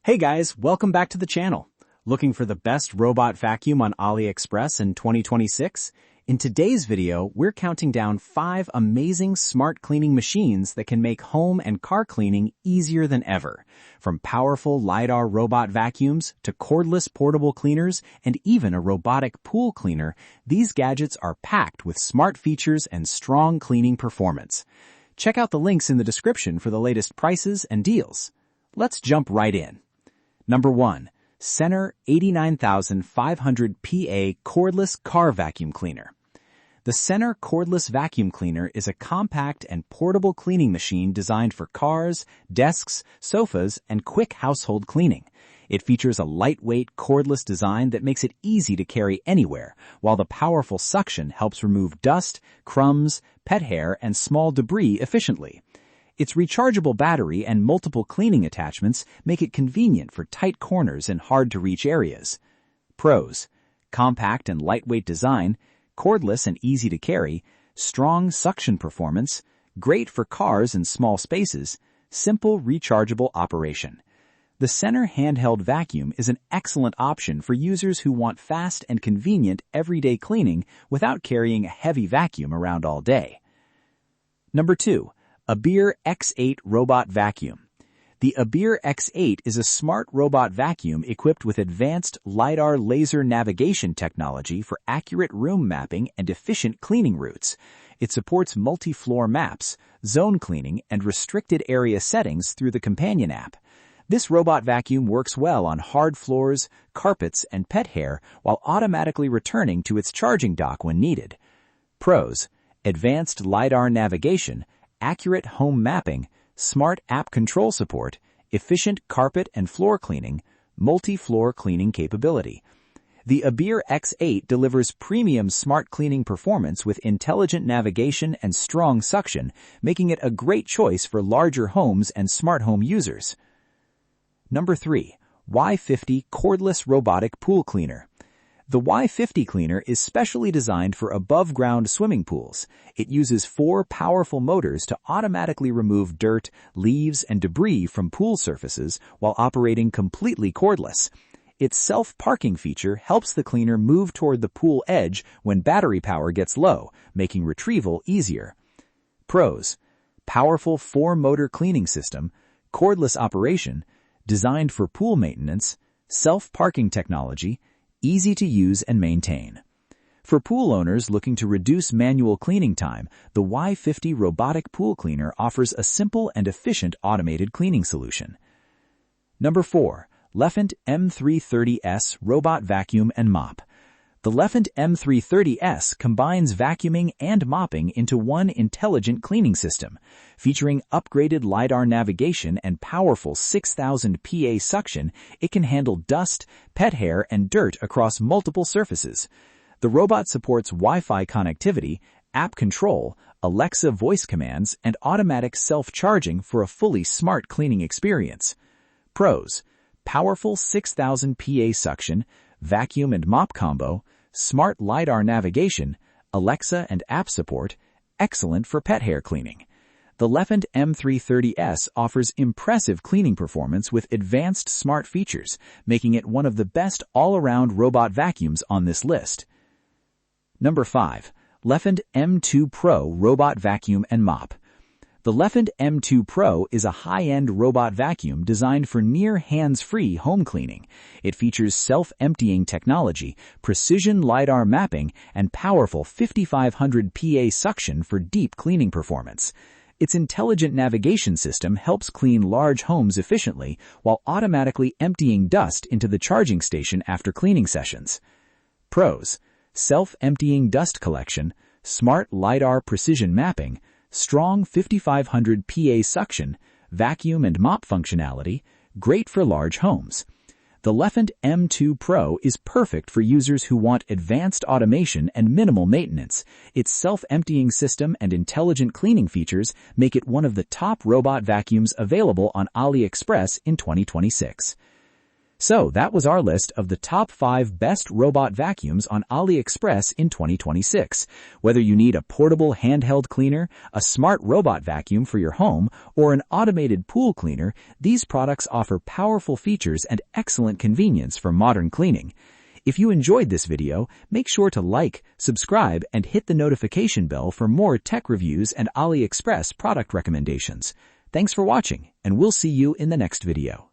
Hey guys, welcome back to the channel. Looking for the best robot vacuum on AliExpress in 2026? In today's video, we're counting down 5 amazing smart cleaning machines that can make home and car cleaning easier than ever. From powerful LiDAR robot vacuums to cordless portable cleaners and even a robotic pool cleaner, these gadgets are packed with smart features and strong cleaning performance. Check out the links in the description for the latest prices and deals. Let's jump right in. Number 1. CENRR 89500 PA Cordless Car Vacuum Cleaner. The CENRR Cordless Vacuum Cleaner is a compact and portable cleaning machine designed for cars, desks, sofas, and quick household cleaning. It features a lightweight, cordless design that makes it easy to carry anywhere, while the powerful suction helps remove dust, crumbs, pet hair, and small debris efficiently. Its rechargeable battery and multiple cleaning attachments make it convenient for tight corners and hard-to-reach areas. Pros: compact and lightweight design, cordless and easy to carry, strong suction performance, great for cars and small spaces, simple rechargeable operation. The CENRR handheld vacuum is an excellent option for users who want fast and convenient everyday cleaning without carrying a heavy vacuum around all day. Number 2. ABIR X8 Robot Vacuum. The ABIR X8 is a smart robot vacuum equipped with advanced LiDAR laser navigation technology for accurate room mapping and efficient cleaning routes. It supports multi-floor maps, zone cleaning, and restricted area settings through the companion app. This robot vacuum works well on hard floors, carpets, and pet hair while automatically returning to its charging dock when needed. Pros: advanced LiDAR navigation, accurate home mapping, smart app control support, efficient carpet and floor cleaning, multi-floor cleaning capability. The ABIR X8 delivers premium smart cleaning performance with intelligent navigation and strong suction, making it a great choice for larger homes and smart home users. Number 3. Y50 Cordless Robotic Pool Cleaner. The Y50 cleaner is specially designed for above-ground swimming pools. It uses 4 powerful motors to automatically remove dirt, leaves, and debris from pool surfaces while operating completely cordless. Its self-parking feature helps the cleaner move toward the pool edge when battery power gets low, making retrieval easier. Pros: powerful 4-motor cleaning system, cordless operation, designed for pool maintenance, self-parking technology, easy to use and maintain. For pool owners looking to reduce manual cleaning time, the Y50 robotic pool cleaner offers a simple and efficient automated cleaning solution. Number 4. Lefant M330S Robot Vacuum and Mop. The Lefant M330S combines vacuuming and mopping into one intelligent cleaning system. Featuring upgraded LiDAR navigation and powerful 6,000 PA suction, it can handle dust, pet hair, and dirt across multiple surfaces. The robot supports Wi-Fi connectivity, app control, Alexa voice commands, and automatic self-charging for a fully smart cleaning experience. Pros: powerful 6,000 PA suction, vacuum and mop combo, smart LiDAR navigation, Alexa and app support, excellent for pet hair cleaning. The Lefant M330S offers impressive cleaning performance with advanced smart features, making it one of the best all-around robot vacuums on this list. Number 5. Lefant M2 Pro Robot Vacuum and Mop. The Lefant M2 Pro is a high-end robot vacuum designed for near hands-free home cleaning. It features self-emptying technology, precision LiDAR mapping, and powerful 5,500 PA suction for deep cleaning performance. Its intelligent navigation system helps clean large homes efficiently while automatically emptying dust into the charging station after cleaning sessions. Pros: self-emptying dust collection, smart LiDAR precision mapping, strong 5,500 PA suction, vacuum and mop functionality, great for large homes. The Lefant M2 Pro is perfect for users who want advanced automation and minimal maintenance. Its self-emptying system and intelligent cleaning features make it one of the top robot vacuums available on AliExpress in 2026. So that was our list of the top 5 best robot vacuums on AliExpress in 2026. Whether you need a portable handheld cleaner, a smart robot vacuum for your home, or an automated pool cleaner, these products offer powerful features and excellent convenience for modern cleaning. If you enjoyed this video, make sure to like, subscribe, and hit the notification bell for more tech reviews and AliExpress product recommendations. Thanks for watching, and we'll see you in the next video.